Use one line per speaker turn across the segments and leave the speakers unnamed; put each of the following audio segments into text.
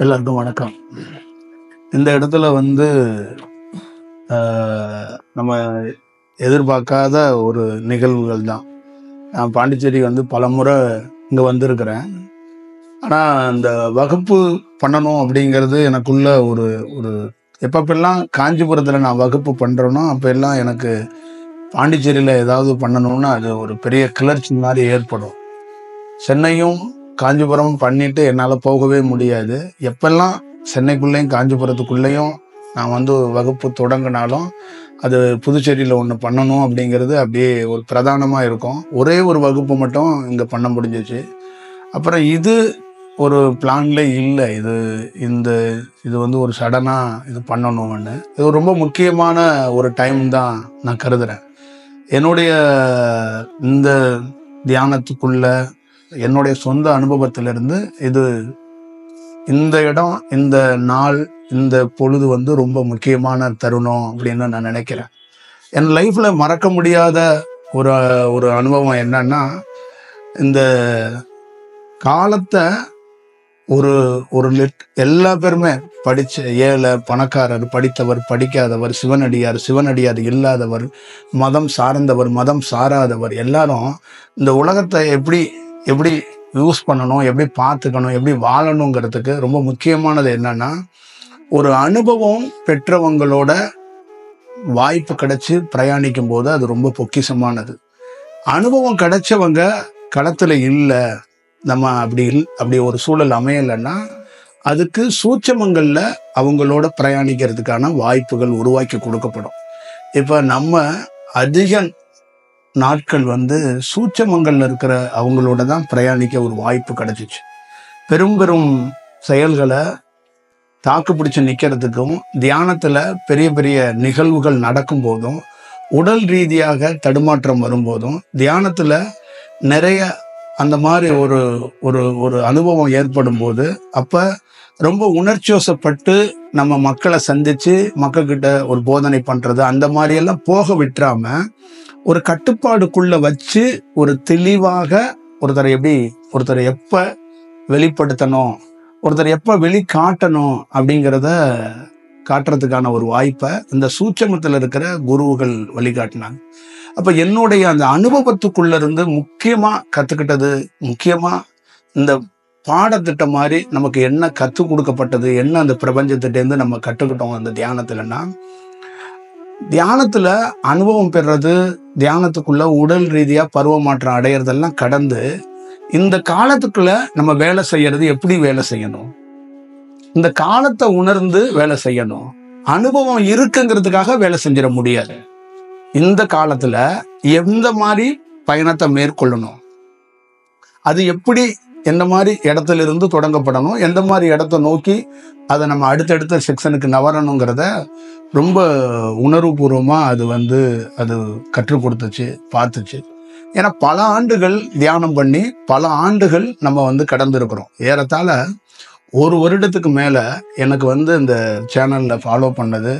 எல்லாருக்கும் வணக்கம். இந்த இடத்துல நம்ம எதிர்பார்க்காத ஒரு நிகழ்வுகள் தான். நான் பாண்டிச்சேரி பல முறை இங்கே வந்திருக்கிறேன். ஆனால் இந்த வகுப்பு பண்ணணும் அப்படிங்கிறது எனக்குள்ள ஒரு ஒரு எப்பப்பெல்லாம் காஞ்சிபுரத்தில் நான் வகுப்பு பண்ணுறேனோ அப்போ எல்லாம் எனக்கு பாண்டிச்சேரியில் ஏதாவது பண்ணணும்னு அது ஒரு பெரிய கிளர்ச்சி மாதிரி ஏற்படும். சென்னையும் காஞ்சிபுரம் பண்ணிட்டு என்னால் போகவே முடியாது. எப்பெல்லாம் சென்னைக்குள்ளேயும் காஞ்சிபுரத்துக்குள்ளேயும் நான் வகுப்பு தொடங்கினாலும் அது புதுச்சேரியில் ஒன்று பண்ணணும் அப்படிங்கிறது அப்படியே ஒரு பிரதானமாக இருக்கும். ஒரே ஒரு வகுப்பு மட்டும் இங்கே பண்ண முடிஞ்சிச்சு. அப்புறம் இது ஒரு பிளான்ல இல்லை. இது ஒரு சடனாக இது பண்ணணும்னு இது ரொம்ப முக்கியமான ஒரு டைம் தான் நான் கருதுகிறேன். என்னுடைய இந்த தியானத்துக்குள்ள என்னுடைய சொந்த அனுபவத்திலிருந்து இந்த இடம், இந்த நாள், இந்த பொழுது ரொம்ப முக்கியமான தருணம் அப்படின்னு நான் நினைக்கிறேன். என் லைஃப்ல மறக்க முடியாத ஒரு ஒரு அனுபவம் என்னன்னா, இந்த காலத்தை ஒரு எல்லா பேருமே படிச்ச ஏழை பணக்காரர், படித்தவர் படிக்காதவர், சிவனடியார் இல்லாதவர், மதம் சார்ந்தவர் மதம் சாராதவர் எல்லாரும் இந்த உலகத்தை எப்படி யூஸ் பண்ணணும், எப்படி பார்த்துக்கணும், எப்படி வாழணுங்கிறதுக்கு ரொம்ப முக்கியமானது என்னன்னா, ஒரு அனுபவம் பெற்றவங்களோட வாய்ப்பு கிடைச்சி பிரயாணிக்கும் போது அது ரொம்ப பொக்கிஷமானது. அனுபவம் கிடைச்சவங்க களத்துல இல்லை, நம்ம அப்படி ஒரு சூழல் அமையலைன்னா அதுக்கு சூட்சமங்கள்ல அவங்களோட பிரயாணிக்கிறதுக்கான வாய்ப்புகள் உருவாக்கி கொடுக்கப்படும். இப்ப நம்ம அதிக நாட்கள் சூட்சமங்கள்ல இருக்கிற அவங்களோட தான் பிரயாணிக்க ஒரு வாய்ப்பு கிடைச்சிச்சு. பெரும் பெரும் செயல்களை தாக்கு பிடிச்சு நிக்கிறதுக்கும், தியானத்துல பெரிய பெரிய நிகழ்வுகள் நடக்கும் போதும், உடல் ரீதியாக தடுமாற்றம் வரும்போதும், தியானத்துல நிறைய அந்த மாதிரி ஒரு அனுபவம் ஏற்படும் போது அப்ப ரொம்ப உணர்ச்சிவசப்பட்டு நம்ம மக்களை சந்திச்சு மக்கள்கிட்ட ஒரு போதனை பண்றது அந்த மாதிரி எல்லாம் போக விட்டுறாம ஒரு கட்டுப்பாடுக்குள்ள வச்சு ஒரு தெளிவாக ஒருத்தரை எப்ப வெளிப்படுத்தணும், ஒருத்தர் எப்ப வெளிக்காட்டணும் அப்படிங்கிறத காட்டுறதுக்கான ஒரு வாய்ப்பை இந்த சூட்சமத்தில் இருக்கிற குருவுகள் வழிகாட்டினாங்க. அப்ப என்னுடைய அந்த அனுபவத்துக்குள்ள இருந்து முக்கியமா கத்துக்கிட்டது, முக்கியமா இந்த பாடத்திட்டம் மாதிரி நமக்கு என்ன கற்றுக் கொடுக்கப்பட்டது, என்ன அந்த பிரபஞ்சத்திட்டேருந்து நம்ம கற்றுக்கிட்டோம் அந்த தியானத்துலன்னா, தியானத்துல அனுபவம் பெறது, தியானத்துக்குள்ள உடல் ரீதியா பருவ மாற்றம் அடையிறதெல்லாம் கடந்து இந்த காலத்துக்குள்ள நம்ம வேலை செய்யறது எப்படி வேலை செய்யணும், இந்த காலத்தை உணர்ந்து வேலை செய்யணும். அனுபவம் இருக்குங்கிறதுக்காக வேலை செஞ்சிட முடியாது. இந்த காலத்துல எந்த மாதிரி பயணத்தை மேற்கொள்ளணும், அது எப்படி எந்த மாதிரி இடத்துல இருந்து தொடங்கப்படணும், எந்த மாதிரி இடத்த நோக்கி அதை நம்ம அடுத்தடுத்த செக்ஷனுக்கு நவரணுங்கிறத ரொம்ப உணர்வுபூர்வமா அது கற்றுக் கொடுத்துச்சு, பார்த்துச்சு. ஏன்னா பல ஆண்டுகள் தியானம் பண்ணி பல ஆண்டுகள் நம்ம கடந்து இருக்கிறோம். ஏறத்தாழ ஒரு வருடத்துக்கு மேல எனக்கு இந்த சேனல்ல ஃபாலோ பண்ணது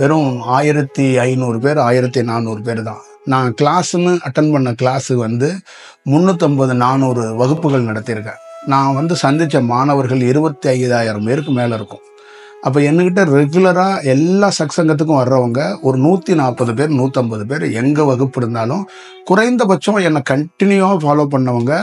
வெறும் 1500 பேர் 1400 பேர் தான். நான் கிளாஸ்ன்னு அட்டன் பண்ண கிளாஸு 350-400 வகுப்புகள் நடத்தியிருக்கேன். நான் சந்திச்ச மாணவர்கள் 25,000 பேருக்கு மேல இருக்கும். அப்ப என்கிட்ட ரெகுலரா எல்லா சத்சங்கத்துக்கும் வர்றவங்க ஒரு 140 பேர் 150 பேர் எங்க வகுப்பு இருந்தாலும் குறைந்தபட்சம் என்னை கண்டினியூவா ஃபாலோ பண்ணவங்க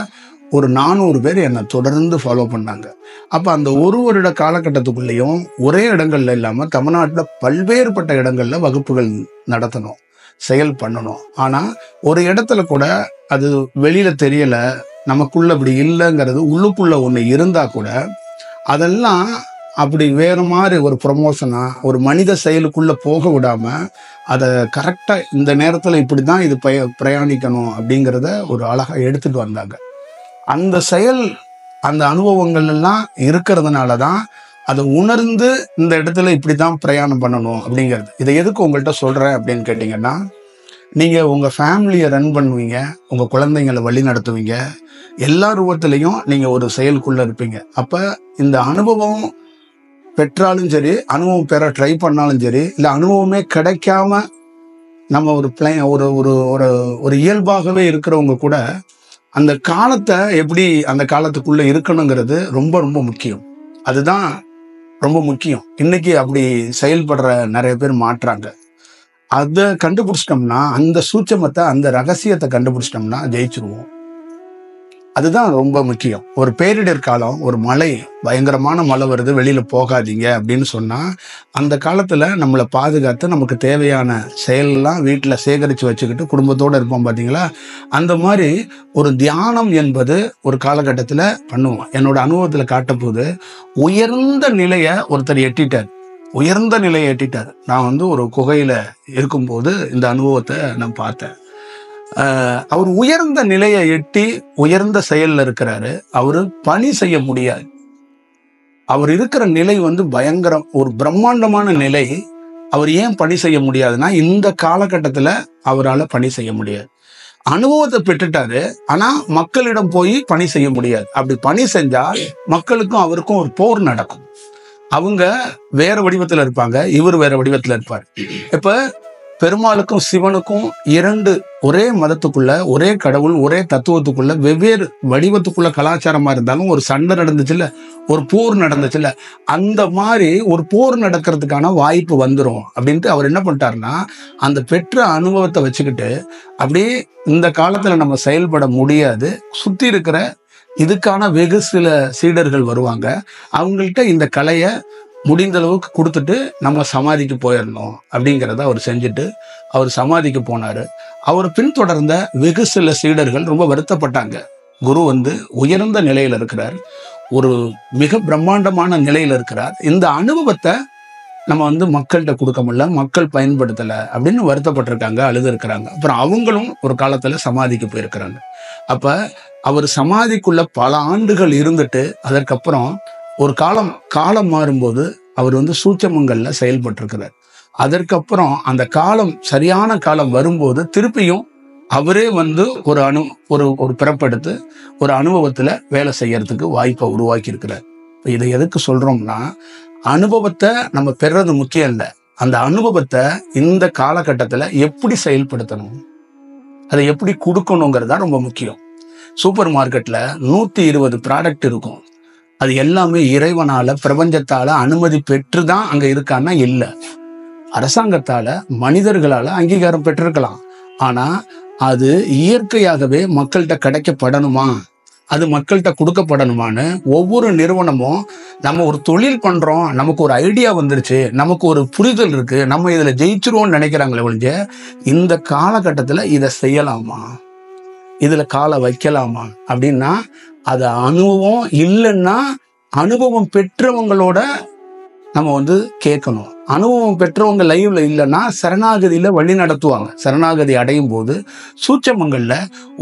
ஒரு 400 பேர் என்னை தொடர்ந்து ஃபாலோ பண்ணாங்க. அப்ப அந்த ஒரு வருட காலகட்டத்துக்குள்ளேயும் ஒரே இடங்கள்ல இல்லாம தமிழ்நாட்டுல பல்வேறுபட்ட இடங்கள்ல வகுப்புகள் நடத்தணும், செயல் பண்ணணும். ஆனா ஒரு இடத்துல கூட அது வெளியில தெரியல, நமக்குள்ள அப்படி இல்லைங்கிறது உள்ளுக்குள்ள ஒண்ணு இருந்தா கூட அதெல்லாம் அப்படி வேற மாதிரி ஒரு ப்ரொமோஷனா ஒரு மனித செயலுக்குள்ள போக விடாம அதை கரெக்டா இந்த நேரத்துல இப்படிதான் இது பிரயாணிக்கணும் அப்படிங்கிறத ஒரு அழகா எடுத்துட்டு வந்தாங்க. அந்த செயல், அந்த அனுபவங்கள் எல்லாம் இருக்கிறதுனாலதான் அதை உணர்ந்து இந்த இடத்துல இப்படிதான் பிரயாணம் பண்ணணும் அப்படிங்கிறது. இதை எதுக்கு உங்கள்கிட்ட சொல்றேன் அப்படின்னு கேட்டீங்கன்னா, நீங்க உங்க ஃபேமிலியை ரன் பண்ணுவீங்க, உங்க குழந்தைங்களை வழி நடத்துவீங்க, எல்லா ரூபத்திலையும் நீங்க ஒரு செயலுக்குள்ள இருப்பீங்க. அப்ப இந்த அனுபவம் பெற்றாலும் சரி, அனுபவம் பெற ட்ரை பண்ணாலும் சரி, இல்லை அனுபவமே கிடைக்காம நம்ம ஒரு இயல்பாகவே இருக்கிறவங்க கூட அந்த காலத்தை எப்படி அந்த காலத்துக்குள்ள இருக்கணுங்கிறது ரொம்ப ரொம்ப முக்கியம். அதுதான் ரொம்ப முக்கியம். இன்னைக்கு அப்படி செயல்படுற நிறைய பேர் மாட்றாங்க. அத கண்டுபிடிச்சிட்டோம்னா, அந்த சூட்சமத்த, அந்த ரகசியத்தை கண்டுபிடிச்சிட்டோம்னா ஜெயிச்சுருவோம். அதுதான் ரொம்ப முக்கியம். ஒரு பேரிடர் காலம், ஒரு மழை, பயங்கரமான மழை வருது, வெளியில போகாதீங்க அப்படின்னு சொன்னா, அந்த காலத்துல நம்மளை பாதுகாத்து நமக்கு தேவையான செயல்லாம் வீட்டுல சேகரிச்சு வச்சுக்கிட்டு குடும்பத்தோட இருப்போம் பாத்தீங்களா? அந்த மாதிரி ஒரு தியானம் என்பது ஒரு காலகட்டத்துல பண்ணுவோம். என்னோட அனுபவத்துல காட்டப்போது, உயர்ந்த நிலைய ஒருத்தர் எட்டிட்டார். உயர்ந்த நிலையை எட்டிட்டார். நான் வந்து ஒரு குகையில இருக்கும்போது இந்த அனுபவத்தை நான் பார்த்தேன். அவர் உயர்ந்த நிலையை எட்டி உயர்ந்த செயல்ல இருக்கிறாரு. அவரு பணி செய்ய முடியாது. அவர் இருக்கிற நிலை வந்து பயங்கரம், ஒரு பிரம்மாண்டமான நிலை. அவர் ஏன் பணி செய்ய முடியாதுன்னா, இந்த காலகட்டத்துல அவரால் பணி செய்ய முடியாது. அனுபவத்தை பெற்றுட்டாரு, ஆனா மக்களிடம் போய் பணி செய்ய முடியாது. அப்படி பணி செஞ்சா மக்களுக்கும் அவருக்கும் ஒரு போர் நடக்கும். அவங்க வேற வடிவத்துல இருப்பாங்க, இவர் வேற வடிவத்துல இருப்பார். இப்ப பெருமாளுக்கும் சிவனுக்கும் இரண்டு ஒரே மதத்துக்குள்ள, ஒரே கடவுள், ஒரே தத்துவத்துக்குள்ள, வெவ்வேறு வடிவத்துக்குள்ள கலாச்சாரமா இருந்தாலும் ஒரு சண்டை நடந்துச்சுல்ல, ஒரு போர் நடந்துச்சுல்ல, அந்த மாதிரி ஒரு போர் நடக்கிறதுக்கான வாய்ப்பு வந்துடும் அப்படின்ட்டு அவர் என்ன பண்ணிட்டாருன்னா, அந்த பெற்ற அனுபவத்தை வச்சுக்கிட்டு அப்படியே இந்த காலத்துல நம்ம செயல்பட முடியாது, சுத்தி இருக்கிற இதுக்கான வெகு சில சீடர்கள் வருவாங்க, அவங்கள்ட்ட இந்த கலையை முடிந்த அளவுக்கு கொடுத்துட்டு நம்ம சமாதிக்கு போயிடணும் அப்படிங்கிறத அவர் செஞ்சுட்டு அவர் சமாதிக்கு போனாரு. அவர் பின்தொடர்ந்த வெகு சில சீடர்கள் ரொம்ப வருத்தப்பட்டாங்க. குரு வந்து உயர்ந்த நிலையில இருக்கிறார், ஒரு மிக பிரம்மாண்டமான நிலையில இருக்கிறார், இந்த அனுபவத்தை நம்ம வந்து மக்கள்கிட்ட கொடுக்க முடியல, மக்கள் பயன்படுத்தல அப்படின்னு வருத்தப்பட்டிருக்காங்க, அழுது இருக்கிறாங்க. அப்புறம் அவங்களும் ஒரு காலத்துல சமாதிக்கு போயிருக்கிறாங்க. அப்ப அவர் சமாதிக்குள்ள பல ஆண்டுகள் இருந்துட்டு அதற்கப்புறம் ஒரு காலம் மாறும்போது அவர் வந்து சூட்சமங்கள்ல செயல்பட்டிருக்கிறார். அதற்கப்புறம் அந்த காலம், சரியான காலம் வரும்போது திருப்பியும் அவரே வந்து ஒரு பிறப்பெடுத்து ஒரு அனுபவத்துல வேலை செய்யறதுக்கு வாய்ப்பை உருவாக்கி இருக்கிறார். இதை எதுக்கு சொல்றோம்னா, அனுபவத்தை நம்ம பெறது முக்கியம் இல்லை, அந்த அனுபவத்தை இந்த காலகட்டத்துல எப்படி செயல்படுத்தணும், அதை எப்படி கொடுக்கணுங்கிறது தான் ரொம்ப முக்கியம். சூப்பர் மார்க்கெட்ல 120 ப்ராடக்ட் இருக்கும். அது எல்லாமே இறைவனால, பிரபஞ்சத்தால அனுமதி பெற்றுதான் அங்க இருக்கான்னா இல்ல. அரசாங்கத்தால, மனிதர்களால அங்கீகாரம் பெற்றிருக்கலாம். ஆனா அது இயற்கையாகவே மக்கள்கிட்ட கிடைக்கப்படணுமா, அது மக்கள்கிட்ட கொடுக்கப்படணுமான்னு ஒவ்வொரு நிறுவனமும், நம்ம ஒரு தொழில் பண்றோம், நமக்கு ஒரு ஐடியா வந்துருச்சு, நமக்கு ஒரு புரிதல் இருக்கு, நம்ம இதுல ஜெயிச்சிருவோம்னு நினைக்கிறாங்களே ஒழிஞ்ச, இந்த காலகட்டத்துல இதை செய்யலாமா, இதுல காலை வைக்கலாமா அப்படின்னா, அது அனுபவம் இல்லைன்னா அனுபவம் பெற்றவங்களோட நம்ம வந்து கேட்கணும். அனுபவம் பெற்றவங்க லைவ்ல இல்லைன்னா சரணாகதியில வழி நடத்துவாங்க. சரணாகதி அடையும் போது சூட்சமங்கள்ல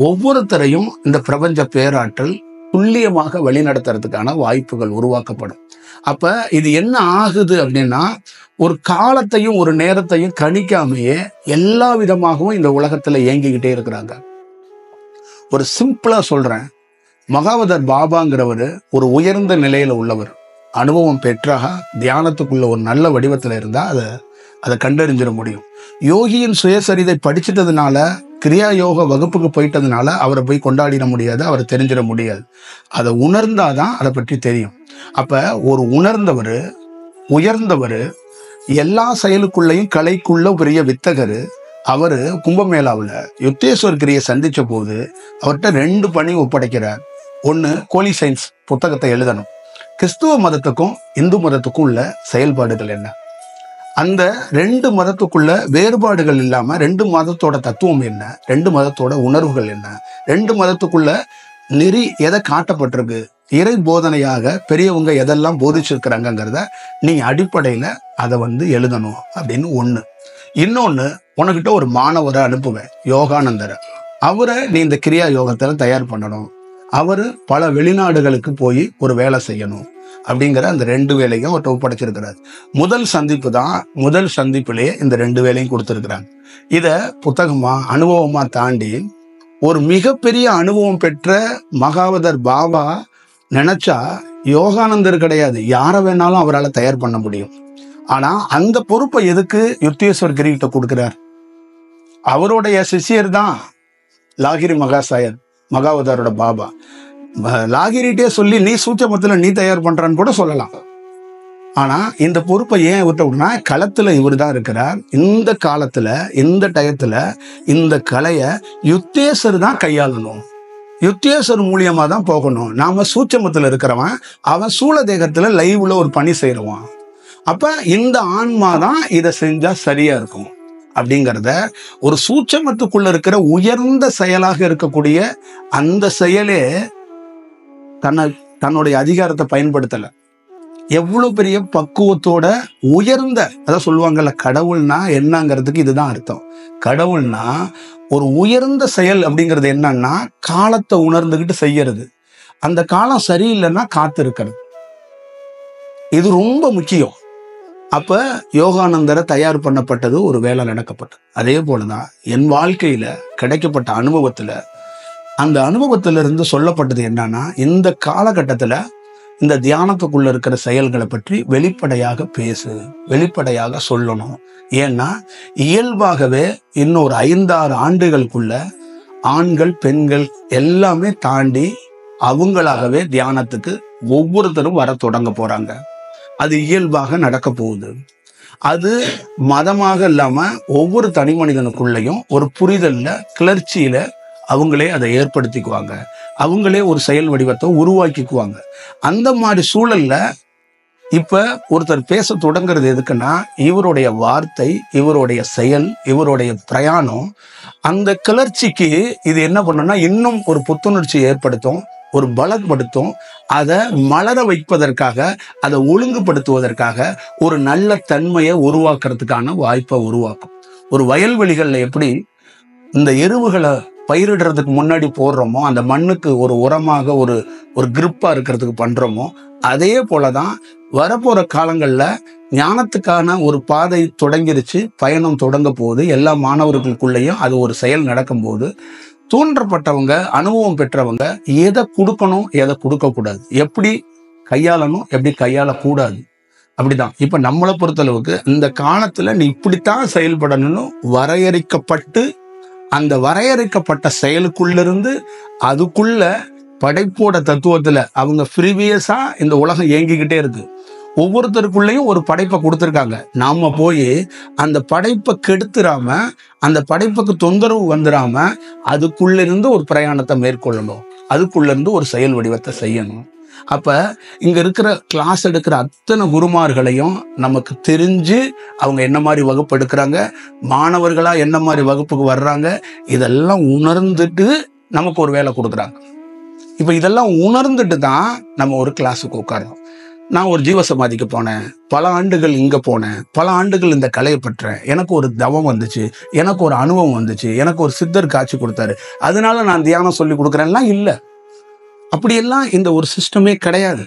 ஒவ்வொருத்தரையும் இந்த பிரபஞ்ச பேராற்றல் துல்லியமாக வழி நடத்துறதுக்கான வாய்ப்புகள் உருவாக்கப்படும். அப்ப இது என்ன ஆகுது அப்படின்னா, ஒரு காலத்தையும் ஒரு நேரத்தையும் கணிக்காமையே எல்லா விதமாகவும் இந்த உலகத்துல இயங்கிக்கிட்டே இருக்கிறாங்க. ஒரு சிம்பிளா சொல்றேன், மகாவதர் பாபாங்கிறவர் ஒரு உயர்ந்த நிலையில உள்ளவர். அனுபவம் பெற்றாக தியானத்துக்குள்ள ஒரு நல்ல வடிவத்துல இருந்தா அதை கண்டறிஞ்சிட முடியும். யோகியின் சுயசரிதை படிச்சிட்டதுனால, கிரியா யோக வகுப்புக்கு போயிட்டதுனால அவரை போய் கொண்டாடிட முடியாது, அவரை தெரிஞ்சிட முடியாது. அதை உணர்ந்தாதான் அதை பற்றி தெரியும். அப்ப ஒரு உணர்ந்தவர், உயர்ந்தவர், எல்லா செயலுக்குள்ளையும் கலைக்குள்ள பெரிய வித்தகர். அவரு கும்பமேளாவில் யுக்தேஸ்வர் கிரியை சந்திச்ச போது அவர்கிட்ட 2 பணி ஒப்படைக்கிறார். ஒன்று, கோலி சயின்ஸ் புத்தகத்தை எழுதணும். கிறிஸ்துவ மதத்துக்கும் இந்து மதத்துக்கும் உள்ள செயல்பாடுகள் என்ன, அந்த 2 மதத்துக்குள்ள வேறுபாடுகள் இல்லாம 2 மதத்தோட தத்துவம் என்ன, 2 மதத்தோட உணர்வுகள் என்ன, 2 மதத்துக்குள்ள நெறி எதை காட்டப்பட்டிருக்கு, இறை போதனையாக பெரியவங்க எதெல்லாம் போதிச்சிருக்கிறாங்கிறத நீ அடிப்படையில அதை வந்து எழுதணும் அப்படின்னு ஒண்ணு. இன்னொன்னு, உனக்கிட்ட ஒரு மாணவரை அனுப்புவேன், யோகானந்தரை. அவரை நீ இந்த கிரியா யோகத்துல தயார் பண்ணணும். அவரு பல வெளிநாடுகளுக்கு போய் ஒரு வேலை செய்யணும் அப்படிங்கிற அந்த 2 வேலையும் அவர்கிட்ட ஒப்படைச்சிருக்கிறார். முதல் சந்திப்பு தான், முதல் சந்திப்பிலேயே இந்த 2 வேலையும் கொடுத்துருக்குறாங்க. இத புத்தகமா அனுபவமா தாண்டி ஒரு மிகப்பெரிய அனுபவம் பெற்ற மகாவதர் பாபா நினைச்சா யோகானந்தர் கிடையாது, யாரை வேணாலும் அவரால் தயார் பண்ண முடியும். ஆனா அந்த பொறுப்பை எதுக்கு யுக்தேஸ்வர் கிரிகிட்ட கொடுக்கிறார்? அவருடைய சிஷியர் தான் லாகிரி மகாசாயர், மகாவதாரோட பாபா. லாகிரிட்டே சொல்லி நீ சூட்சமத்துல நீ தயார் பண்றான்னு கூட சொல்லலாம். ஆனா இந்த பொறுப்பை ஏன் இவர்கிட்ட விடனா, களத்துல இவர் தான் இருக்கிறார். இந்த காலத்துல இந்த டயத்துல இந்த கலையை யுத்தேசர் தான் கையாளணும். யுத்தேசர் மூலியமா தான் போகணும். நாம சூட்சமத்துல இருக்கிறவன், அவன் சூழ தேகத்துல லைவ்ல ஒரு பணி செய்யறவான். அப்ப இந்த ஆன்மா தான் இதை செஞ்சா சரியா இருக்கும் அப்படிங்கிறத, ஒரு சூட்சமத்துக்குள்ள இருக்கிற உயர்ந்த செயலாக இருக்கக்கூடிய அந்த செயலே தன்னுடைய அதிகாரத்தை பயன்படுத்தல. எவ்வளவு பெரிய பக்குவத்தோட உயர்ந்த, அதான் சொல்லுவாங்கல்ல, கடவுள்னா என்னங்கிறதுக்கு இதுதான் அர்த்தம். கடவுள்னா ஒரு உயர்ந்த செயல் அப்படிங்கிறது என்னன்னா, காலத்தை உணர்ந்துகிட்டு செய்யறது. அந்த காலம் சரியில்லைன்னா காத்து இருக்கிறது. இது ரொம்ப முக்கியம். அப்ப யோகானந்தரை தயார் பண்ணப்பட்டது, ஒரு வேலை நடக்கப்பட்டது. அதே போலதான் என் வாழ்க்கையில கிடைக்கப்பட்ட அனுபவத்துல, அந்த அனுபவத்திலிருந்து சொல்லப்பட்டது என்னன்னா, இந்த காலகட்டத்துல இந்த தியானத்துக்குள்ள இருக்கிற செயல்களை பற்றி வெளிப்படையாக பேசு, வெளிப்படையாக சொல்லணும். ஏன்னா இயல்பாகவே இன்னொரு 5-6 ஆண்டுகளுக்குள்ள ஆண்கள் பெண்கள் எல்லாமே தாண்டி அவங்களாகவே தியானத்துக்கு ஒவ்வொருத்தரும் வர தொடங்க போறாங்க. அது இயல்பாக நடக்க போகுது. அது மதமாக இல்லாம ஒவ்வொரு தனி மனிதனுக்குள்ளேயும் ஒரு புரிதல்ல, கிளர்ச்சியில அவங்களே அதை ஏற்படுத்திக்குவாங்க. அவங்களே ஒரு செயல் வடிவத்தை உருவாக்கிக்குவாங்க. அந்த மாதிரி சூழல்ல இப்ப ஒருத்தர் பேச தொடங்குறது எதுக்குன்னா, இவருடைய வார்த்தை, இவருடைய செயல், இவருடைய பிரயாணம், அந்த கிளர்ச்சிக்கு இது என்ன பண்ணும்னா, இன்னும் ஒரு புத்துணர்ச்சி ஏற்படுத்தும், ஒரு பலப்படுத்தும். அதை மலர வைப்பதற்காக, அதை ஒழுங்குபடுத்துவதற்காக, ஒரு நல்ல தன்மையை உருவாக்குறதுக்கான வாய்ப்பை உருவாக்கும். ஒரு வயல்வெளிகள்ல எப்படி இந்த எருவுகளை பயிரிடுறதுக்கு முன்னாடி போடுறோமோ, அந்த மண்ணுக்கு ஒரு உரமாக ஒரு கிரிப்பா இருக்கிறதுக்கு பண்றோமோ, அதே போலதான் வரப்போற காலங்கள்ல ஞானத்துக்கான ஒரு பாதை தொடங்கிருச்சு, பயணம் தொடங்க போகுது. எல்லா மாணவர்களுக்குள்ளேயும் அது ஒரு செயல் நடக்கும் போது, தூண்டப்பட்டவங்க, அனுபவம் பெற்றவங்க எதை கொடுக்கணும், எதை கொடுக்க கூடாது, எப்படி கையாளணும், எப்படி கையாளக்கூடாது, அப்படிதான். இப்ப நம்மளை பொறுத்தளவுக்கு இந்த காலத்துல நீ இப்படித்தான் செயல்படணும்னு வரையறுக்கப்பட்டு, அந்த வரையறுக்கப்பட்ட செயலுக்குள்ளிருந்து அதுக்குள்ள படைப்போட தத்துவத்துல அவங்க ப்ரீவியஸா இந்த உலகம் இயங்கிக்கிட்டே இருக்கு. ஒவ்வொருத்தருக்குள்ளேயும் ஒரு படைப்பை கொடுத்துருக்காங்க. நாம போய் அந்த படைப்பை கெடுத்துடாம, அந்த படைப்புக்கு தொந்தரவு வந்துடாம, அதுக்குள்ள இருந்து ஒரு பிரயாணத்தை மேற்கொள்ளணும், அதுக்குள்ள இருந்து ஒரு செயல் வடிவத்தை செய்யணும். அப்ப இங்க இருக்கிற கிளாஸ் எடுக்கிற அத்தனை குருமார்களையும் நமக்கு தெரிஞ்சு அவங்க என்ன மாதிரி வகுப்பு எடுக்கிறாங்க, மாணவர்களா என்ன மாதிரி வகுப்புக்கு வர்றாங்க, இதெல்லாம் உணர்ந்துட்டு நமக்கு ஒரு வேலை கொடுக்குறாங்க. இப்ப இதெல்லாம் உணர்ந்துட்டு தான் நம்ம ஒரு கிளாஸுக்கு உட்காரோம். நான் ஒரு ஜீவசமாதிக்கு போனேன், பல ஆண்டுகள் இங்க போனேன், பல ஆண்டுகள் இந்த கலையை பற்றேன், எனக்கு ஒரு தவம் வந்துச்சு, எனக்கு ஒரு அனுபவம் வந்துச்சு, எனக்கு ஒரு சித்தர் காட்சி கொடுத்தாரு, அதனால நான் தியானம் சொல்லி கொடுக்குறேன்லாம் இல்லை. அப்படியெல்லாம் இந்த ஒரு சிஸ்டமே கிடையாது.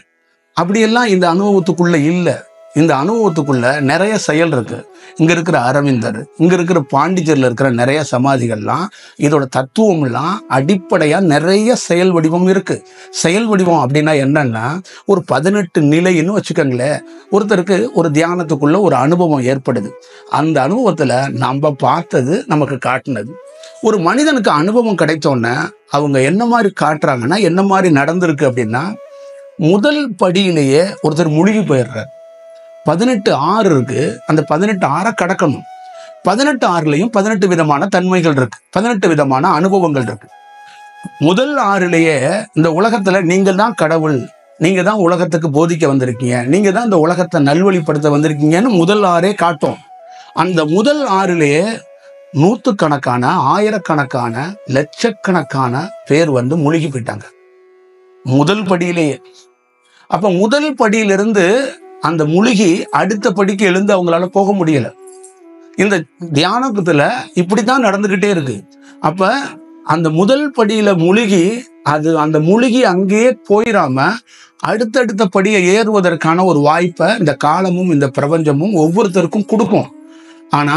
அப்படியெல்லாம் இந்த அனுபவத்துக்குள்ள இல்லை. இந்த அனுபவத்துக்குள்ள நிறைய செயல் இருக்கு. இங்க இருக்கிற அரவிந்தர், இங்க இருக்கிற பாண்டிச்சேரியில் இருக்கிற நிறைய சமாதிகள்லாம், இதோட தத்துவம் எல்லாம் அடிப்படையா நிறைய செயல் வடிவம் இருக்கு. செயல் வடிவம் அப்படின்னா என்னன்னா, ஒரு 18 நிலைன்னு வச்சுக்கோங்களேன். ஒருத்தருக்கு ஒரு தியானத்துக்குள்ள ஒரு அனுபவம் ஏற்படுது. அந்த அனுபவத்துல நம்ம பார்த்தது நமக்கு காட்டினது. ஒரு மனிதனுக்கு அனுபவம் கிடைத்தோன்னே அவங்க என்ன மாதிரி காட்டுறாங்கன்னா, என்ன மாதிரி நடந்திருக்கு அப்படின்னா, முதல் படியிலேயே ஒருத்தர் முழுகி போயிடுறார். 18 ஆறு இருக்கு, அந்த 18 ஆறை கடக்கணும். 18 ஆறுலையும் 18 விதமான தன்மைகள் இருக்கு, 18 விதமான அனுபவங்கள் இருக்கு. முதல் ஆறுலேயே இந்த உலகத்துல நீங்க தான் கடவுள், நீங்க தான் உலகத்துக்கு போதிக்க வந்திருக்கீங்க, நீங்க தான் இந்த உலகத்தை நல்வழிப்படுத்த வந்திருக்கீங்கன்னு முதல் ஆறே காட்டும். அந்த முதல் ஆறுலேயே நூற்றுக்கணக்கான, ஆயிரக்கணக்கான, லட்சக்கணக்கான பேர் வந்து முழுகி போயிட்டாங்க முதல் படியிலேயே. அப்ப முதல் படியிலிருந்து அந்த முழுகி அடுத்த படிக்கு எழுந்து அவங்களால போக முடியல. இந்த தியானத்துல இப்படித்தான் நடந்துகிட்டே இருக்கு. அப்ப அந்த முதல் படியில முழுகி, அது அந்த முழுகி அங்கேயே போயிடாம அடுத்தடுத்த படியை ஏறுவதற்கான ஒரு வாய்ப்பை இந்த காலமும் இந்த பிரபஞ்சமும் ஒவ்வொருத்தருக்கும் கொடுக்கும். ஆனா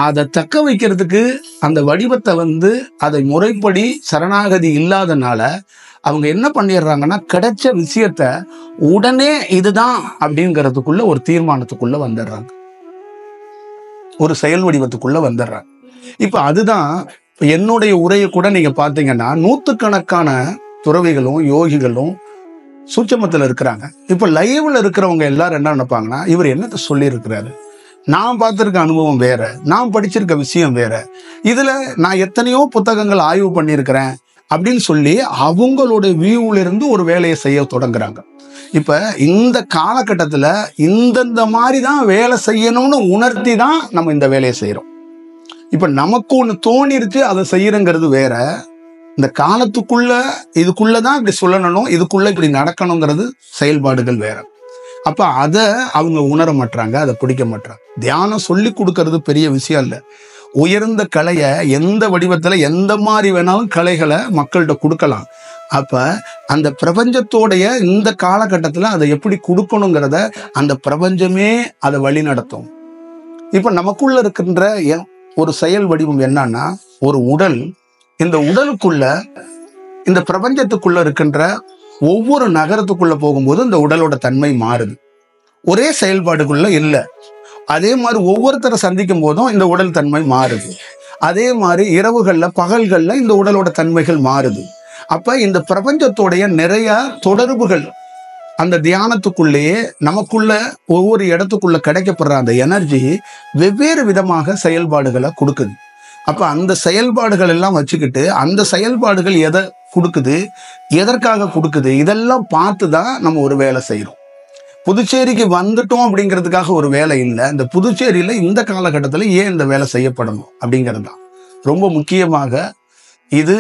அதை தக்க வைக்கிறதுக்கு அந்த வடிவத்தை வந்து அதை முறைப்படி சரணாகதி இல்லாதனால அவங்க என்ன பண்ணிடுறாங்கன்னா, கிடைச்ச விஷயத்த உடனே இதுதான் அப்படிங்கிறதுக்குள்ள ஒரு தீர்மானத்துக்குள்ள வந்துடுறாங்க, ஒரு செயல் வடிவத்துக்குள்ள வந்துடுறாங்க. இப்ப அதுதான் என்னுடைய உரையை கூட நீங்க பாத்தீங்கன்னா, நூற்றுக்கணக்கான துறவிகளும் யோகிகளும் சூட்சமத்துல இருக்கிறாங்க. இப்ப லைவ்ல இருக்கிறவங்க எல்லாரும் என்ன நினைப்பாங்கன்னா, இவர் என்னத்த சொல்லி இருக்கிறாரு, நான் பார்த்திருக்க அனுபவம் வேற, நான் படிச்சிருக்க விஷயம் வேற, இதுல நான் எத்தனையோ புத்தகங்கள் ஆய்வு பண்ணியிருக்கிறேன் அப்படின்னு சொல்லி அவங்களுடைய வியூல இருந்து ஒரு வேலையை செய்ய தொடங்குறாங்க. இப்ப இந்த காலகட்டத்துல இந்தந்த மாதிரி தான் வேலை செய்யணும்னு உணர்த்தி தான் நம்ம இந்த வேலையை செய்யறோம். இப்ப நமக்கு ஒண்ணு தோணிருச்சு அதை செய்யறங்கிறது வேற, இந்த காலத்துக்குள்ள இதுக்குள்ளதான் இப்படி சொல்லணும், இதுக்குள்ள இப்படி நடக்கணுங்கிறது செயல்பாடுகள் வேற. அப்ப அதை அவங்க உணர மாட்டாங்க, அதை பிடிக்க மாட்டாங்க. தியானம் சொல்லி கொடுக்கறது பெரிய விஷயம் இல்லை. உயர்ந்த கலையை எந்த வடிவத்துல எந்த மாதிரி வேணாலும் கலைகளை மக்கள்கிட்ட கொடுக்கலாம். அப்ப அந்த பிரபஞ்சத்தோடைய இந்த காலகட்டத்துல அதை எப்படி கொடுக்கணுங்கிறத அந்த பிரபஞ்சமே அதை வழி நடத்தும். இப்ப நமக்குள்ள இருக்கின்ற ஒரு செயல் வடிவம் என்னன்னா, ஒரு உடல். இந்த உடலுக்குள்ள இந்த பிரபஞ்சத்துக்குள்ள இருக்கின்ற ஒவ்வொரு நகரத்துக்குள்ள போகும்போது இந்த உடலோட தன்மை மாறுது. ஒரே செயல்பாடுக்குள்ள இல்லை. அதே மாதிரி ஒவ்வொருத்தரை சந்திக்கும் போதும் இந்த உடல் தன்மை மாறுது. அதே மாதிரி இரவுகள்ல பகல்கள்ல இந்த உடலோட தன்மைகள் மாறுது. அப்ப இந்த பிரபஞ்சத்தோடைய நிறைய தொடர்புகள் அந்த தியானத்துக்குள்ளேயே நமக்குள்ள ஒவ்வொரு இடத்துக்குள்ள கிடைக்கப்படுற அந்த எனர்ஜி வெவ்வேறு விதமாக செயல்பாடுகளை கொடுக்குது. அப்ப அந்த செயல்பாடுகள் எல்லாம் வச்சுக்கிட்டு அந்த செயல்பாடுகள் எதை கொடுக்குது, எதற்காக கொடுக்குது, இதெல்லாம் பார்த்து தான் நம்ம ஒரு வேலை செய்யறோம். புதுச்சேரிக்கு வந்துட்டோம் அப்படிங்கிறதுக்காக ஒரு வேலை இல்லை. இந்த புதுச்சேரியில இந்த காலகட்டத்தில் ஏன் இந்த வேலை செய்யப்படணும் அப்படிங்கிறது தான் ரொம்ப முக்கியமாக. இது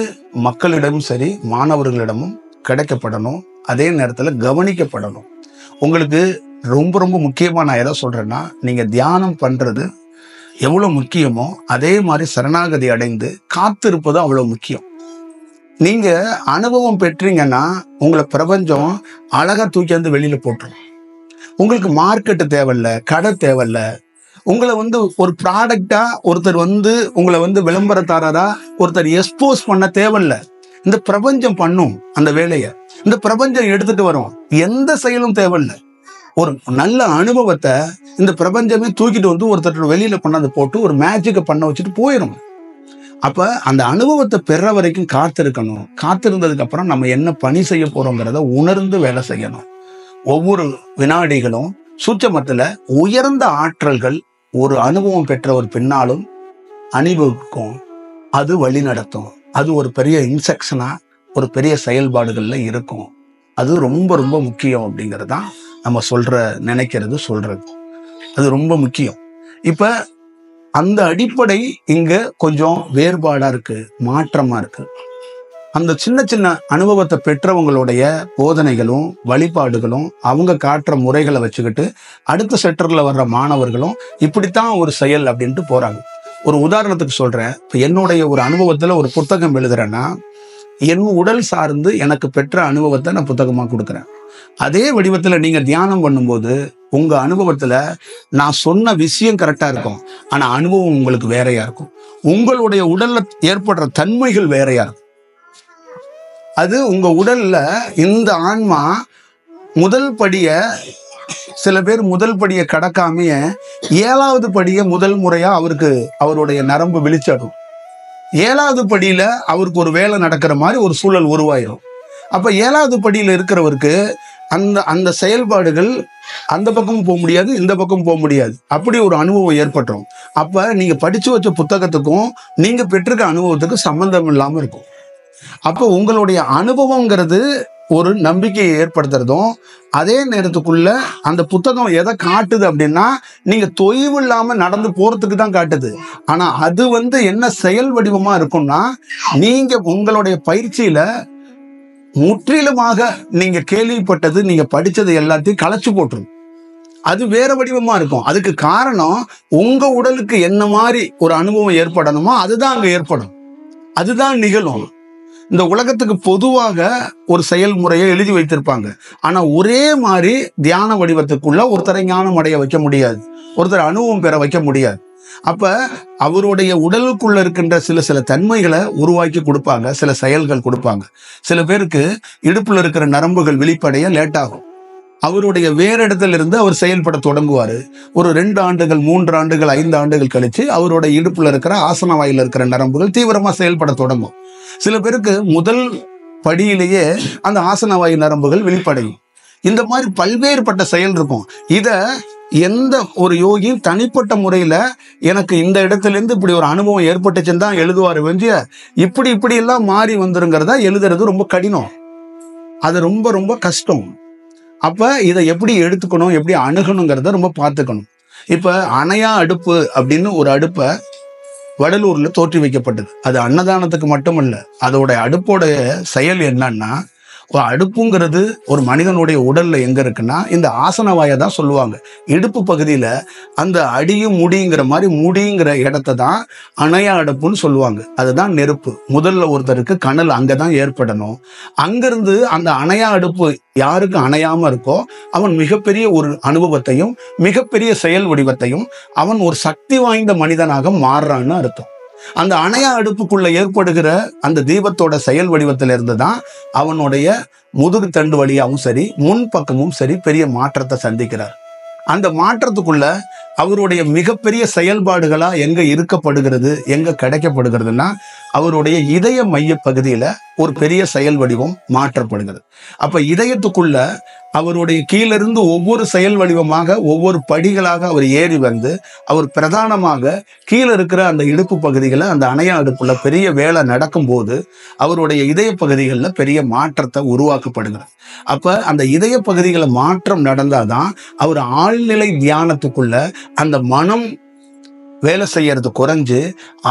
மக்களிடமும் சரி மாணவர்களிடமும் கிடைக்கப்படணும், அதே நேரத்தில் கவனிக்கப்படணும். உங்களுக்கு ரொம்ப ரொம்ப முக்கியமாக நான் எதை சொல்றேன்னா, நீங்க தியானம் பண்றது எவ்வளவு முக்கியமோ அதே மாதிரி சரணாகதி அடைந்து காத்திருப்பதும் அவ்வளவு முக்கியம். நீங்க அனுபவம் பெற்றீங்கன்னா உங்களை பிரபஞ்சம் அழகா தூக்கி வந்து வெளியில போட்டுரும். உங்களுக்கு மார்க்கெட்டு தேவையில்ல, கடை தேவையில்ல. உங்களை ஒரு ப்ராடக்டா ஒருத்தர் உங்களை விளம்பரத்தாரரா ஒருத்தர் எக்ஸ்போஸ் பண்ண தேவையில்ல. இந்த பிரபஞ்சம் பண்ணும் அந்த வேலையை, இந்த பிரபஞ்சம் எடுத்துட்டு வரும். எந்த செயலும் தேவையில்லை. ஒரு நல்ல அனுபவத்தை இந்த பிரபஞ்சமே தூக்கிட்டு ஒருத்தர் வெளியில பண்ணதை போட்டு ஒரு மேஜிக்கை பண்ண வச்சுட்டு போயிடும். அப்ப அந்த அனுபவத்தை பெற வரைக்கும் காத்திருக்கணும். காத்திருந்ததுக்கு அப்புறம் நம்ம என்ன பணி செய்ய போறோங்கிறத உணர்ந்து வேலை செய்யணும். ஒவ்வொரு வினாடிகளும் சூட்சமத்துல உயர்ந்த ஆற்றல்கள் ஒரு அனுபவம் பெற்ற ஒரு பின்னாலும் அனுபவிக்கும். அது வழி நடத்தும். அது ஒரு பெரிய இன்செக்ஷனா ஒரு பெரிய செயல்பாடுகள்ல இருக்கும். அது ரொம்ப ரொம்ப முக்கியம் அப்படிங்கிறது தான் நம்ம சொல்றது. அது ரொம்ப முக்கியம். இப்ப அந்த அடிப்படை இங்க கொஞ்சம் வேறுபாடா இருக்கு, மாற்றமா இருக்கு. அந்த சின்ன சின்ன அனுபவத்தை பெற்றவங்களுடைய போதனைகளும் வழிபாடுகளும் அவங்க காட்டுற முறைகளை வச்சுக்கிட்டு அடுத்த செக்டர்ல வர்ற மாணவர்களும் இப்படித்தான் ஒரு செயல் அப்படின்ட்டு போறாங்க. ஒரு உதாரணத்துக்கு சொல்றேன். இப்ப என்னுடைய ஒரு அனுபவத்துல ஒரு புத்தகம் எழுதுறேன்னா, என் உடல் சார்ந்து எனக்கு பெற்ற அனுபவத்தை நான் புத்தகமா கொடுக்குறேன். அதே வடிவத்துல நீங்க தியானம் பண்ணும்போது உங்க அனுபவத்துல நான் சொன்ன விஷயம் கரெக்டா இருக்கும், ஆனா அனுபவம் உங்களுக்கு வேறையா இருக்கும். உங்களுடைய உடல்ல ஏற்படுற தன்மைகள் வேறையா இருக்கும். அது உங்க உடல்ல இந்த ஆன்மா முதல் படிய சில பேர் முதல் படியை கடக்காமைய 7வது படியை முதல் முறையா அவருடைய நரம்பு விழிச்சாடும். 7வது படியில அவருக்கு ஒரு வேலை நடக்கிற மாதிரி ஒரு சூழல் உருவாயிரும். அப்ப 7வது படியில இருக்கிறவருக்கு அந்த செயல்பாடுகள் அந்த பக்கமும் போக முடியாது, இந்த பக்கம் போக முடியாது. அப்படி ஒரு அனுபவம் ஏற்பட்டுரும். அப்ப நீங்க படிச்சு வச்ச புத்தகத்துக்கும் நீங்க பெற்றிருக்க அனுபவத்துக்கும் சம்பந்தம் இல்லாம இருக்கும். அப்போ உங்களுடைய அனுபவங்கிறது ஒரு நம்பிக்கையை ஏற்படுத்துறதும், அதே நேரத்துக்குள்ள அந்த புத்தகம் எதை காட்டுது அப்படின்னா நீங்க தொய்வு இல்லாம நடந்து போறதுக்கு தான் காட்டுது. ஆனா அது என்ன செயல் வடிவமா இருக்கும்னா, நீங்க உங்களுடைய பயிற்சியில முற்றிலுமாக நீங்க கேள்விப்பட்டது நீங்க படிச்சது எல்லாத்தையும் கலைச்சு போட்டுரும். அது வேற வடிவமா இருக்கும். அதுக்கு காரணம் உங்க உடலுக்கு என்ன மாதிரி ஒரு அனுபவம் ஏற்படணுமோ அதுதான் அங்க ஏற்படும், அதுதான் நிகழும். இந்த உலகத்துக்கு பொதுவாக ஒரு செயல்முறையை எழுதி வைத்திருப்பாங்க. ஆனா ஒரே மாதிரி தியான வடிவத்துக்குள்ள ஒருத்தரை ஞானம் அடைய வைக்க முடியாது, ஒருத்தர் அனுபவம் பெற வைக்க முடியாது. அப்ப அவருடைய உடலுக்குள்ள இருக்கின்ற சில தன்மைகளை உருவாக்கி கொடுப்பாங்க, சில செயல்கள் கொடுப்பாங்க. சில பேருக்கு இடுப்புல இருக்கிற நரம்புகள் விழிப்படைய லேட் ஆகும். அவருடைய வேற இடத்துல இருந்து அவர் செயல்பட தொடங்குவாரு. ஒரு 2 ஆண்டுகள் 3 ஆண்டுகள் 5 ஆண்டுகள் கழிச்சு அவருடைய இடுப்புல இருக்கிற ஆசன வாயில இருக்கிற நரம்புகள் தீவிரமா செயல்பட தொடங்கும். சில பேருக்கு முதல் படியிலேயே அந்த ஆசனவாயு நரம்புகள் வெளிப்படையும். இந்த மாதிரி பல்வேறுபட்ட செயல் இருக்கும். இத எந்த ஒரு யோகியும் தனிப்பட்ட முறையில எனக்கு இந்த இடத்துல இருந்து இப்படி ஒரு அனுபவம் ஏற்பட்டுச்சுன்னு தான் எழுதுவாரு வெஞ்சிய இப்படி எல்லாம் மாறி வந்துருங்கிறதா எழுதுறது ரொம்ப கடினம். அது ரொம்ப ரொம்ப கஷ்டம். அப்ப இதை எப்படி எடுத்துக்கணும், எப்படி அணுகணுங்கிறத ரொம்ப பார்த்துக்கணும். இப்ப அணையா அடுப்பு அப்படின்னு ஒரு அடுப்பை வடலூர்ல தோற்றி வைக்கப்பட்டது. அது அன்னதானத்துக்கு மட்டுமல்ல, அதோட அடுப்போட செயல் என்னன்னா, அடுப்புங்கிறது ஒரு மனிதனுடைய உடல்ல எங்க இருக்குன்னா இந்த ஆசனவாயை தான் சொல்லுவாங்க. இடுப்பு பகுதியில அந்த அடியும் முடிங்கிற மாதிரி முடிங்கிற இடத்த தான் அணையா அடுப்புன்னு சொல்லுவாங்க. அதுதான் நெருப்பு. முதல்ல ஒருத்தருக்கு கனல் அங்கதான் ஏற்படணும். அங்கிருந்து அந்த அணையா அடுப்பு யாருக்கு அணையாம இருக்கோ அவன் மிகப்பெரிய ஒரு அனுபவத்தையும் மிகப்பெரிய செயல் வடிவத்தையும் அவன் ஒரு சக்தி வாய்ந்த மனிதனாக மாறுறான்னு அர்த்தம். அந்த அணையா அடுப்புக்குள்ள ஏற்படுகிற அந்த தீபத்தோட செயல் வடிவத்தில இருந்து தான் அவனுடைய முதுகு தண்டு வழியாகவும் சரி முன்பக்கமும் சரி பெரிய மாற்றத்தை சந்திக்கிறார். அந்த மாற்றத்துக்குள்ள அவருடைய மிகப்பெரிய செயல்பாடுகளா எங்க இருக்கப்படுகிறது, எங்க கிடைக்கப்படுகிறதுனா அவருடைய இதய மைய பகுதியில ஒரு பெரிய செயல் வடிவம் மாற்றப்படுகிறது. அப்ப இதயத்துக்குள்ள அவருடைய கீழிருந்து ஒவ்வொரு செயல் வடிவமாக ஒவ்வொரு படிகளாக அவர் ஏறி வந்து அவர் பிரதானமாக கீழே இருக்கிற அந்த இடுப்பு பகுதிகளை அந்த அணையா அடுப்புல பெரிய வேலை நடக்கும் போது அவருடைய இதய பகுதிகளில் பெரிய மாற்றத்தை உருவாக்கப்படுகிறது. அப்ப அந்த இதய பகுதிகளை மாற்றம் நடந்தாதான் அவர் ஆழ்நிலை தியானத்துக்குள்ள அந்த மனம் வேலை செய்யறது குறைஞ்சு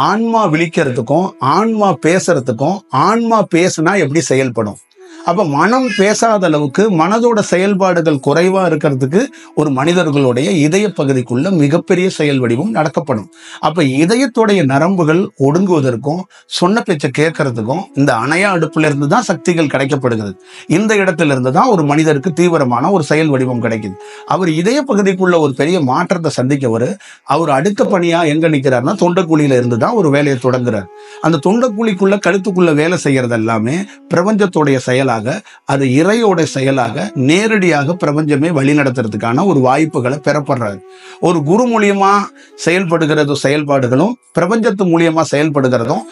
ஆன்மா விழிக்கிறதுக்கும் ஆன்மா பேசுறதுக்கும், ஆன்மா பேசுனா எப்படி செயல்படும். அப்ப மனம் பேசாத அளவுக்கு மனதோட செயல்பாடுகள் குறைவா இருக்கிறதுக்கு ஒரு மனிதர்களுடைய இதய பகுதிக்குள்ள மிகப்பெரிய செயல் வடிவம் நடக்கப்படும். அப்ப இதயத்துடைய நரம்புகள் ஒடுங்குவதற்கும் சொன்ன பேச்சை கேட்கறதுக்கும் இந்த அணையா அடுப்புல இருந்து தான் சக்திகள் கிடைக்கப்படுகிறது. இந்த இடத்துல இருந்து தான் ஒரு மனிதருக்கு தீவிரமான ஒரு செயல் வடிவம் கிடைக்குது. அவர் இதய பகுதிக்குள்ள ஒரு பெரிய மாற்றத்தை சந்திக்கவர். அவர் அடுத்த பணியா எங்க நிற்கிறாருன்னா தொண்டக்குழியில இருந்து தான் ஒரு வேலையை தொடங்குறார். அந்த தொண்டக்குழிக்குள்ள கழுத்துக்குள்ள வேலை செய்யறது எல்லாமே பிரபஞ்சத்தோடைய செயலாக, அது இறையோட செயலாக நேரடியாக பிரபஞ்சமே வழி நடத்துறதுக்கான ஒரு வாய்ப்புகளை பெறப்படுறாரு. ஒரு குரு மூலியமா செயல்பாடுகளும் பிரபஞ்சத்து மூலியமா செயல்படுகிறதும்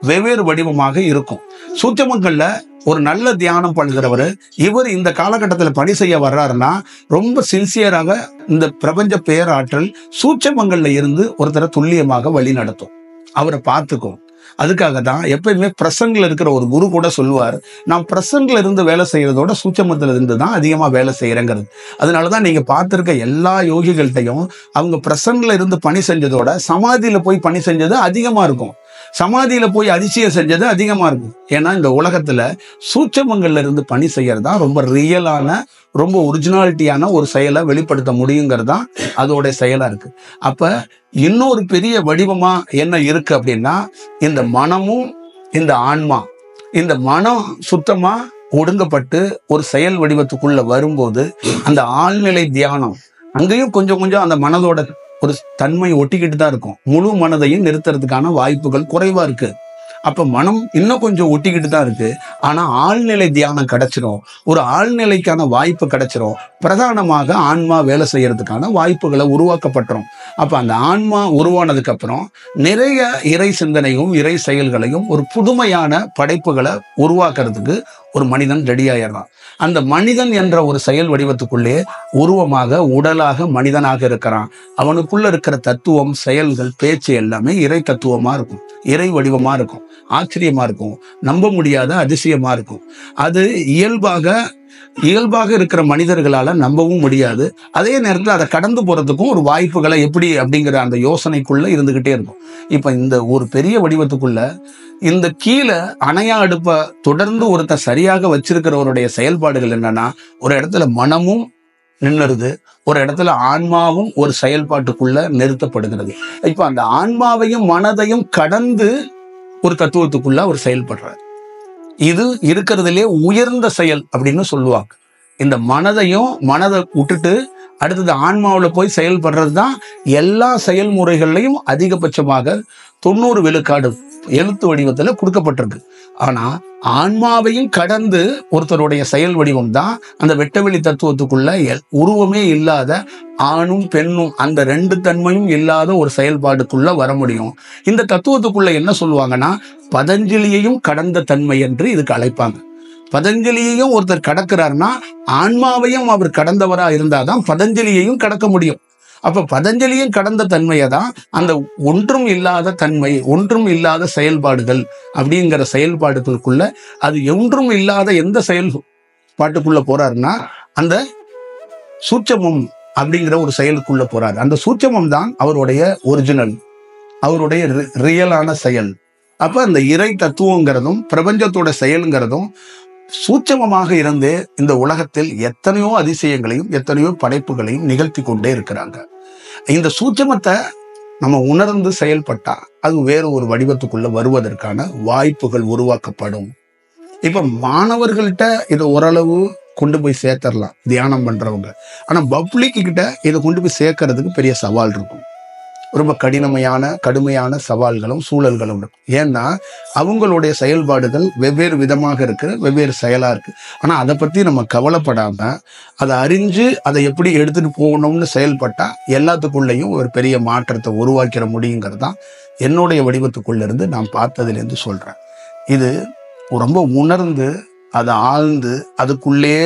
வெவ்வேறு வடிவமாக இருக்கும். சூட்சமங்கள்ல ஒரு நல்ல தியானம் பண்ணுகிறவர் இவர் இந்த காலகட்டத்தில் பணி செய்ய வர்றாருன்னா ரொம்ப சின்சியராக இந்த பிரபஞ்ச பேராற்றல் சூட்சமங்கள்ல இருந்து ஒருத்தரை துல்லியமாக வழி நடத்தும், அவரை பார்த்துக்கும். அதுக்காக தான் எப்பயுமே பிரசங்கில் இருக்கிற ஒரு குரு கூட சொல்லுவார், நான் பிரசங்கில் இருந்து வேலை செய்யறதோட சூட்சமத்துல இருந்து தான் அதிகமா வேலை செய்யறேங்கிறது. அதனாலதான் நீங்க பார்த்திருக்க எல்லா யோகிகள்கிட்டையும் அவங்க பிரசங்கில் இருந்து பணி செஞ்சதோட சமாதியில போய் பணி செஞ்சது அதிகமா இருக்கும், சமாதியில போய் அதிசயம் செஞ்சது அதிகமா இருக்கும். ஏன்னா இந்த உலகத்துல சூட்சமங்கள்ல இருந்து பணி செய்யறதா ரொம்ப ரியலான, ரொம்ப ஒரிஜினாலிட்டியான ஒரு செயலை வெளிப்படுத்த முடியுங்கிறதா அதோட செயலா இருக்கு. அப்ப இன்னொரு பெரிய வடிவமா என்ன இருக்கு அப்படின்னா இந்த மனமும் இந்த ஆன்மா, இந்த மனம் சுத்தமா ஒடுங்கப்பட்டு ஒரு செயல் வடிவத்துக்குள்ள வரும்போது அந்த ஆழ்நிலை தியானம் அங்கேயும் கொஞ்சம் கொஞ்சம் அந்த மனதோட ஒரு தன்மை ஒட்டிக்கிட்டு தான் இருக்கும். முழு மனதையும் நிறுத்துறதுக்கான வாய்ப்புகள் குறைவா இருக்கு. அப்ப மனம் இன்னும் கொஞ்சம் ஒட்டிக்கிட்டு தான் இருக்கு. ஆனா ஆழ்நிலை தியானம் கிடைச்சிரும், ஒரு ஆழ்நிலைக்கான வாய்ப்பு கிடைச்சிரும். பிரதானமாக ஆன்மா வேலை செய்யறதுக்கான வாய்ப்புகளை உருவாக்கப்பட்டுரும். அப்ப அந்த ஆன்மா உருவானதுக்கு அப்புறம் நிறைய இறை சிந்தனையும் இறை செயல்களையும் ஒரு புதுமையான படைப்புகளை உருவாக்குறதுக்கு ஒரு மனிதன் ரெடி ஆயிடுறான். அந்த மனிதன் என்ற ஒரு செயல் வடிவத்துக்குள்ளே உருவமாக உடலாக மனிதனாக இருக்கிறான். அவனுக்குள்ள இருக்கிற தத்துவம், செயல்கள், பேச்சு எல்லாமே இறை தத்துவமா இருக்கும், இறை வடிவமா இருக்கும், ஆச்சரியமா இருக்கும், நம்ப முடியாத அதிசயமா இருக்கும். அது இயல்பாக இருக்கிற மனிதர்களால நம்பவும் முடியாது. அதே நேரத்தில் அதை கடந்து போறதுக்கும் ஒரு வாய்ப்புகளை எப்படி அப்படிங்கிற அந்த யோசனைக்குள்ள இருந்துகிட்டே இருக்கும். இப்ப இந்த ஒரு பெரிய வடிவத்துக்குள்ள இந்த கீழே அணையா அடுப்ப தொடர்ந்து ஒருத்தர் சரியாக வச்சிருக்கிறவருடைய செயல்பாடுகள் என்னன்னா, ஒரு இடத்துல மனமும் நின்னுருது, ஒரு இடத்துல ஆன்மாவும் ஒரு செயல்பாட்டுக்குள்ள நிறுத்தப்படுகிறது. இப்ப அந்த ஆன்மாவையும் மனதையும் கடந்து ஒரு தத்துவத்துக்குள்ள அவர் செயல்படுறார். இது இருக்கிறதுலே உயர்ந்த செயல் அப்படின்னு சொல்லுவாங்க. இந்த மனதை விட்டுட்டு அடுத்தது ஆன்மாவில் போய் செயல்படுறது தான் எல்லா செயல்முறைகள்லையும் அதிகபட்சமாக 90 விழுக்காடு எழுத்து வடிவத்துல கொடுக்கப்பட்டிருக்கு. ஆனா ஆன்மாவையும் கடந்து ஒருத்தருடைய செயல் வடிவம் தான் அந்த வெட்டவெளி தத்துவத்துக்குள்ள உருவமே இல்லாத ஆணும் பெண்ணும் அந்த ரெண்டு தன்மையும் இல்லாத ஒரு செயல்பாடுக்குள்ள வர முடியும். இந்த தத்துவத்துக்குள்ள என்ன சொல்லுவாங்கன்னா பதஞ்சலியையும் கடந்த தன்மை என்று இதுக்கு அழைப்பாங்க. பதஞ்சலியையும் ஒருத்தர் கடக்கிறாருன்னா ஆன்மாவையும் அவர் கடந்தவரா இருந்தாதான் பதஞ்சலியையும் கடக்க முடியும். அப்ப பதஞ்சலியும் கடந்த தன்மையை தான் அந்த ஒன்றும் இல்லாத தன்மை, ஒன்றும் இல்லாத செயல்பாடுகள் அப்படிங்கிற செயல்பாடுகளுக்குள்ள, அது ஒன்றும் இல்லாத எந்த செயல்பாட்டுக்குள்ள போறாருன்னா அந்த சூட்சமம் அப்படிங்கிற ஒரு செயலுக்குள்ள போறாரு. அந்த சூட்சமம் தான் அவருடைய ஒரிஜினல், அவருடைய ரியலான செயல். அப்ப அந்த இறை தத்துவங்கிறதும் பிரபஞ்சத்தோட செயலுங்கிறதும் சூட்சமமாக இருந்து இந்த உலகத்தில் எத்தனையோ அதிசயங்களையும் எத்தனையோ படைப்புகளையும் நிகழ்த்தி கொண்டே இருக்கிறாங்க. இந்த சூட்சமத்தை நம்ம உணர்ந்து செயல்பட்டா அது வேறு ஒரு வடிவத்துக்குள்ள வருவதற்கான வாய்ப்புகள் உருவாக்கப்படும். இப்ப மாணவர்கள்ட்ட இதை ஓரளவு கொண்டு போய் சேர்த்தரலாம் தியானம் பண்றவங்க. ஆனா பப்ளிக் கிட்ட இதை கொண்டு போய் சேர்க்கறதுக்கு பெரிய சவால் இருக்கும். ரொம்ப கடுமையான சவால்களும் சூழல்களும் இருக்கும். ஏன்னா அவங்களுடைய செயல்பாடுகள் வெவ்வேறு விதமாக இருக்கு, வெவ்வேறு செயலா இருக்கு. ஆனா அதை பத்தி நம்ம கவலைப்படாம அதை அறிஞ்சு அதை எப்படி எடுத்துட்டு போகணும்னு செயல்பட்டா எல்லாத்துக்குள்ளேயும் ஒரு பெரிய மாற்றத்தை உருவாக்கிற முடியுங்கிறது தான் என்னுடைய வடிவத்துக்குள்ள இருந்து நான் பார்த்ததுலேருந்து சொல்றேன். இது ரொம்ப உணர்ந்து அதை ஆழ்ந்து அதுக்குள்ளே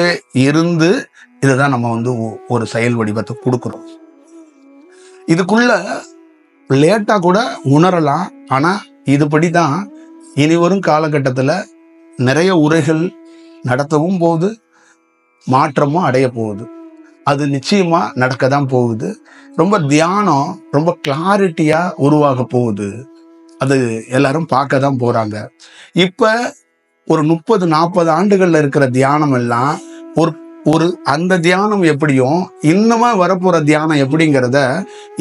இருந்து இதுதான் நம்ம ஒரு செயல் வடிவத்தை கொடுக்குறோம். இதுக்குள்ள லேட்டா கூட உணரலாம். ஆனா இதுபடிதான் இனி வரும் காலகட்டத்துல நிறைய உரைகள் நடத்தவும் போகுது, மாற்றமும் அடைய போகுது. அது நிச்சயமா நடக்கதான் போகுது. ரொம்ப தியானம் ரொம்ப கிளாரிட்டியா உருவாக போகுது. அது எல்லாரும் பார்க்க தான் போறாங்க. இப்ப ஒரு 30-40 ஆண்டுகள்ல இருக்கிற தியானம் எல்லாம் ஒரு அந்த தியானம் எப்படியும் இன்னுமா வரப்போற தியானம் எப்படிங்கிறத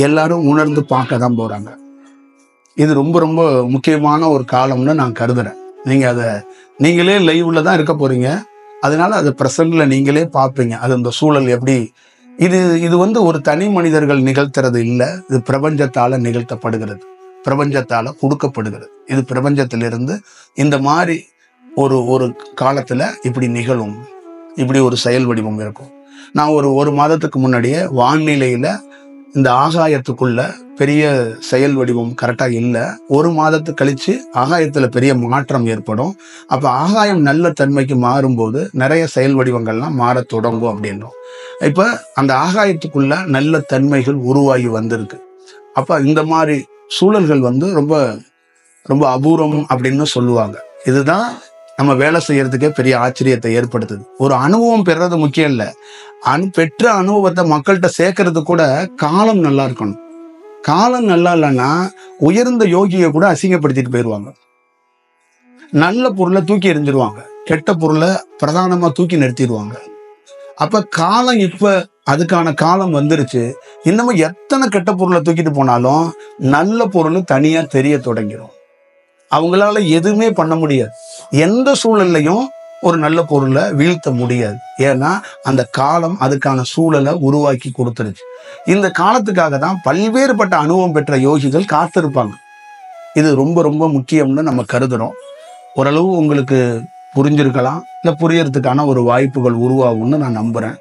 எல்லாரும் உணர்ந்து பார்க்க தான் போறாங்க. இது ரொம்ப ரொம்ப முக்கியமான ஒரு காலம்னு நான் கருதுறேன். நீங்களே லைவ்ல தான் இருக்க போறீங்க. அதனால அது பிரசன்ட்ல நீங்களே பார்ப்பீங்க. அது இந்த சூழல் எப்படி இது ஒரு தனி மனிதர்கள் நிகழ்த்துறது இல்லை. இது பிரபஞ்சத்தால நிகழ்த்தப்படுகிறது, பிரபஞ்சத்தால கொடுக்கப்படுகிறது. இது பிரபஞ்சத்திலிருந்து இந்த மாதிரி ஒரு காலத்துல இப்படி நிகழும், இப்படி ஒரு செயல் வடிவம் இருக்கும். நான் ஒரு மாதத்துக்கு முன்னாடியே வானிலையில இந்த ஆகாயத்துக்குள்ள பெரிய செயல் வடிவம் கரெக்டா இல்லை, ஒரு மாதத்துக்கு கழிச்சு ஆகாயத்துல பெரிய மாற்றம் ஏற்படும். அப்ப ஆகாயம் நல்ல தன்மைக்கு மாறும்போது நிறைய செயல் வடிவங்கள்லாம் மாற தொடங்கும் அப்படின்றோம். இப்ப அந்த ஆகாயத்துக்குள்ள நல்ல தன்மைகள் உருவாகி வந்திருக்கு. அப்ப இந்த மாதிரி சூழல்கள் ரொம்ப ரொம்ப அபூர்வம் அப்படின்னு சொல்லுவாங்க. இதுதான் நம்ம வேலை செய்யறதுக்கே பெரிய ஆச்சரியத்தை ஏற்படுத்துது. ஒரு அனுபவம் பெறது முக்கியம் இல்லை, பெற்ற அனுபவத்தை மக்கள்கிட்ட சேர்க்கறது கூட காலம் நல்லா இருக்கணும். காலம் நல்லா இல்லைன்னா உயர்ந்த யோகியை கூட அசிங்கப்படுத்திட்டு போயிடுவாங்க. நல்ல பொருளை தூக்கி எறிஞ்சிருவாங்க, கெட்ட பொருளை பிரதானமா தூக்கி நிறுத்திடுவாங்க. அப்ப காலம் இப்ப அதுக்கான காலம் வந்துருச்சு. இன்னமும் எத்தனை கெட்ட பொருளை தூக்கிட்டு போனாலும் நல்ல பொருள் தனியா தெரிய தொடங்கிடும். அவங்களால எதுவுமே பண்ண முடியாது. எந்த சூழல்லையும் ஒரு நல்ல பொருளை வீழ்த்த முடியாது. ஏன்னா அந்த காலம் அதுக்கான சூழலை உருவாக்கி கொடுத்துருச்சு. இந்த காலத்துக்காக தான் பல்வேறுபட்ட அனுபவம் பெற்ற யோகிகள் காத்திருப்பாங்க. இது ரொம்ப ரொம்ப முக்கியம்னு நம்ம கருதுறோம். ஓரளவு உங்களுக்கு புரிஞ்சிருக்கலாம், இல்லை புரியறதுக்கான ஒரு வாய்ப்புகள் உருவாகும்னு நான் நம்புறேன்.